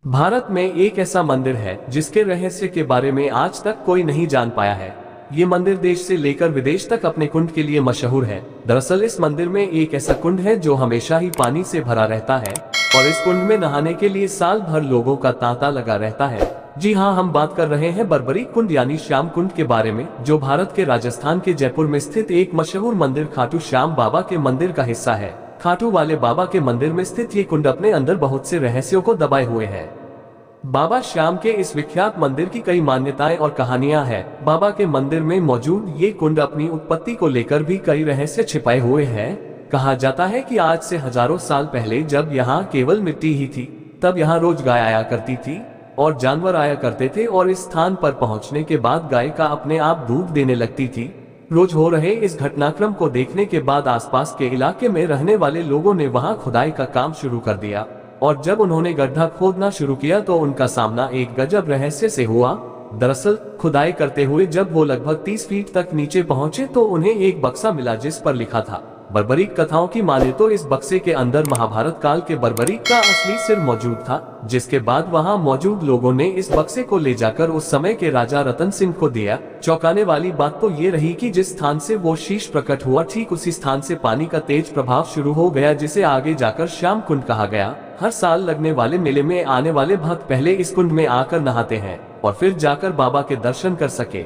भारत में एक ऐसा मंदिर है जिसके रहस्य के बारे में आज तक कोई नहीं जान पाया है। ये मंदिर देश से लेकर विदेश तक अपने कुंड के लिए मशहूर है। दरअसल इस मंदिर में एक ऐसा कुंड है जो हमेशा ही पानी से भरा रहता है और इस कुंड में नहाने के लिए साल भर लोगों का तांता लगा रहता है। जी हाँ, हम बात कर रहे हैं बर्बरी कुंड यानी श्याम कुंड के बारे में, जो भारत के राजस्थान के जयपुर में स्थित एक मशहूर मंदिर खाटू श्याम बाबा के मंदिर का हिस्सा है। खाटू वाले बाबा के मंदिर में स्थित ये कुंड अपने अंदर बहुत से रहस्यों को दबाए हुए है। बाबा श्याम के इस विख्यात मंदिर की कई मान्यताएं और कहानियां हैं। बाबा के मंदिर में मौजूद ये कुंड अपनी उत्पत्ति को लेकर भी कई रहस्य छिपाए हुए हैं। कहा जाता है कि आज से हजारों साल पहले जब यहाँ केवल मिट्टी ही थी, तब यहाँ रोज गाय आया करती थी और जानवर आया करते थे और इस स्थान पर पहुँचने के बाद गाय का अपने आप दूध देने लगती थी। रोज हो रहे इस घटनाक्रम को देखने के बाद आसपास के इलाके में रहने वाले लोगों ने वहां खुदाई का काम शुरू कर दिया और जब उन्होंने गड्ढा खोदना शुरू किया तो उनका सामना एक गजब रहस्य से हुआ। दरअसल खुदाई करते हुए जब वो लगभग 30 फीट तक नीचे पहुंचे तो उन्हें एक बक्सा मिला जिस पर लिखा था। बर्बरीक कथाओं की माने तो इस बक्से के अंदर महाभारत काल के बर्बरीक का असली सिर मौजूद था, जिसके बाद वहां मौजूद लोगों ने इस बक्से को ले जाकर उस समय के राजा रतन सिंह को दिया। चौंकाने वाली बात तो ये रही कि जिस स्थान से वो शीश प्रकट हुआ, ठीक उसी स्थान से पानी का तेज प्रभाव शुरू हो गया, जिसे आगे जाकर श्याम कुंड कहा गया। हर साल लगने वाले मेले में आने वाले भक्त पहले इस कुंड में आकर नहाते हैं और फिर जाकर बाबा के दर्शन कर सके।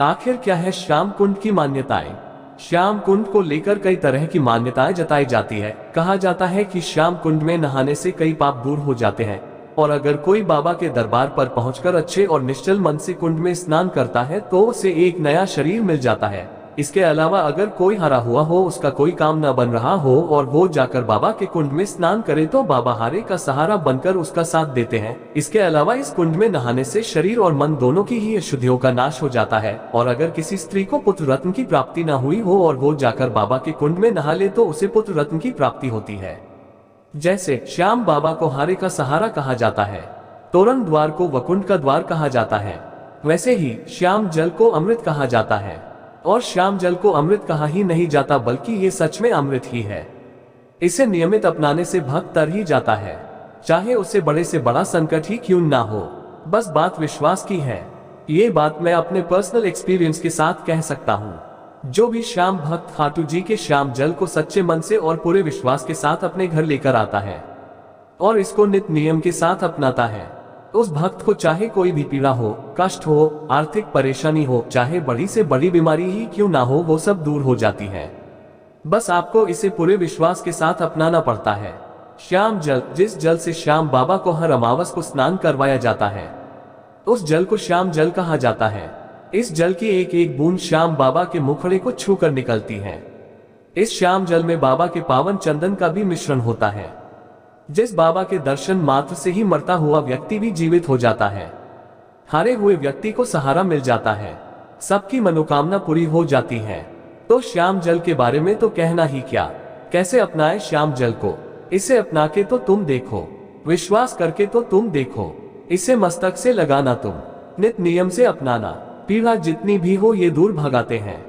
आखिर क्या है श्याम कुंड की मान्यताएं? श्याम कुंड को लेकर कई तरह की मान्यताएं जताई जाती है। कहा जाता है कि श्याम कुंड में नहाने से कई पाप दूर हो जाते हैं और अगर कोई बाबा के दरबार पर पहुंचकर अच्छे और निश्चल मन से कुंड में स्नान करता है तो उसे एक नया शरीर मिल जाता है। इसके अलावा अगर कोई हारा हुआ हो, उसका कोई काम न बन रहा हो और वो जाकर बाबा के कुंड में स्नान करे तो बाबा हारे का सहारा बनकर उसका साथ देते हैं। इसके अलावा इस कुंड में नहाने से शरीर और मन दोनों की ही अशुद्धियों का नाश हो जाता है और अगर किसी स्त्री को पुत्र रत्न की प्राप्ति न हुई हो और वो जाकर बाबा के कुंड में नहा ले तो उसे पुत्र रत्न की प्राप्ति होती है। जैसे श्याम बाबा को हारे का सहारा कहा जाता है, तोरण द्वार को वकुंड का द्वार कहा जाता है, वैसे ही श्याम जल को अमृत कहा जाता है। और श्याम जल को अमृत कहा ही नहीं जाता बल्कि ये सच में अमृत ही है। इसे नियमित अपनाने से भक्त तर ही जाता है, चाहे उससे बड़े से बड़ा संकट ही क्यों ना हो। बस बात विश्वास की है। ये बात मैं अपने पर्सनल एक्सपीरियंस के साथ कह सकता हूँ। जो भी श्याम भक्त खाटू जी के श्याम जल को सच्चे मन से और पूरे विश्वास के साथ अपने घर लेकर आता है और इसको नित्य नियम के साथ अपनाता है, उस भक्त को चाहे कोई भी पीड़ा हो, कष्ट हो, आर्थिक परेशानी हो, चाहे बड़ी से बड़ी बीमारी ही क्यों ना हो, वो सब दूर हो जाती है। बस आपको इसे पूरे विश्वास के साथ अपनाना पड़ता है। श्याम जल, जिस जल से श्याम बाबा को हर अमावस को स्नान करवाया जाता है, उस जल को श्याम जल कहा जाता है। इस जल की एक एक बूंद श्याम बाबा के मुखड़े को छू कर निकलती है। इस श्याम जल में बाबा के पावन चंदन का भी मिश्रण होता है, जिस बाबा के दर्शन मात्र से ही मरता हुआ व्यक्ति भी जीवित हो जाता है। हारे हुए व्यक्ति को सहारा मिल जाता है, सबकी मनोकामना पूरी हो जाती है। तो श्याम जल के बारे में तो कहना ही क्या। कैसे अपनाए श्याम जल को? इसे अपना के तो तुम देखो, विश्वास करके तो तुम देखो, इसे मस्तक से लगाना तुम, नित्य नियम से अपनाना, पीड़ा जितनी भी हो ये दूर भगाते हैं।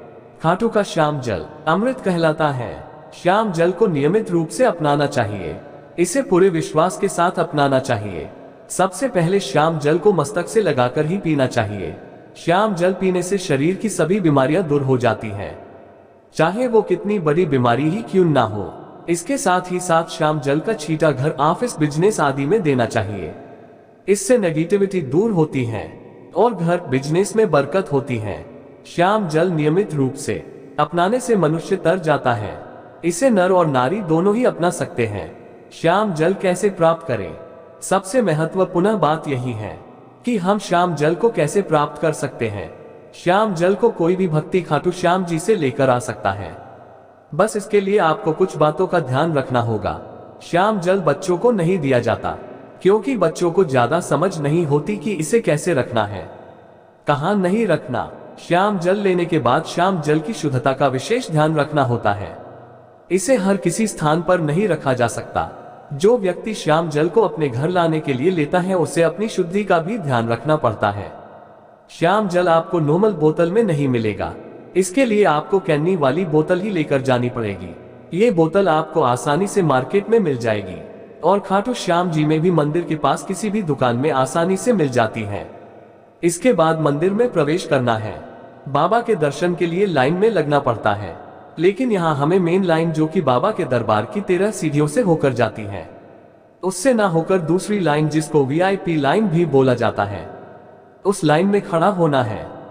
खाटू का श्याम जल अमृत कहलाता है। श्याम जल को नियमित रूप से अपनाना चाहिए, इसे पूरे विश्वास के साथ अपनाना चाहिए। सबसे पहले श्याम जल को मस्तक से लगाकर ही पीना चाहिए। श्याम जल पीने से शरीर की सभी बीमारियां दूर हो जाती हैं, चाहे वो कितनी बड़ी बीमारी ही क्यों ना हो। इसके साथ ही साथ श्याम जल का छींटा घर, ऑफिस, बिजनेस आदि में देना चाहिए। इससे नेगेटिविटी दूर होती है और घर, बिजनेस में बरकत होती है। श्याम जल नियमित रूप से अपनाने से मनुष्य तर जाता है। इसे नर और नारी दोनों ही अपना सकते हैं। श्याम जल कैसे प्राप्त करें? सबसे महत्वपूर्ण बात यही है कि हम श्याम जल को कैसे प्राप्त कर सकते हैं। श्याम जल को कोई भी भक्ति खाटू श्याम जी से लेकर आ सकता है। बस इसके लिए आपको कुछ बातों का ध्यान रखना होगा। श्याम जल बच्चों को नहीं दिया जाता, क्योंकि बच्चों को ज्यादा समझ नहीं होती कि इसे कैसे रखना है, कहाँ नहीं रखना। श्याम जल लेने के बाद श्याम जल की शुद्धता का विशेष ध्यान रखना होता है। इसे हर किसी स्थान पर नहीं रखा जा सकता। जो व्यक्ति श्याम जल को अपने घर लाने के लिए लेता है उसे अपनी शुद्धि का भी ध्यान रखना पड़ता है। श्याम जल आपको नॉर्मल बोतल में नहीं मिलेगा, इसके लिए आपको कैनी वाली बोतल ही लेकर जानी पड़ेगी। ये बोतल आपको आसानी से मार्केट में मिल जाएगी। और खाटू श्याम जी में भी मंदिर के पास किसी भी दुकान में आसानी से मिल जाती हैं। इसके बाद मंदिर में प्रवेश करना है। बाबा के दर्शन के लिए लाइन में लगना पड़ता है, लेकिन यहाँ हमें मेन लाइन जो कि बाबा के दरबार की 13 सीढ़ियों से होकर जाती है, उससे ना होकर दूसरी लाइन जिसको VIP लाइन भी बोला जाता है, उस लाइन में खड़ा होना है।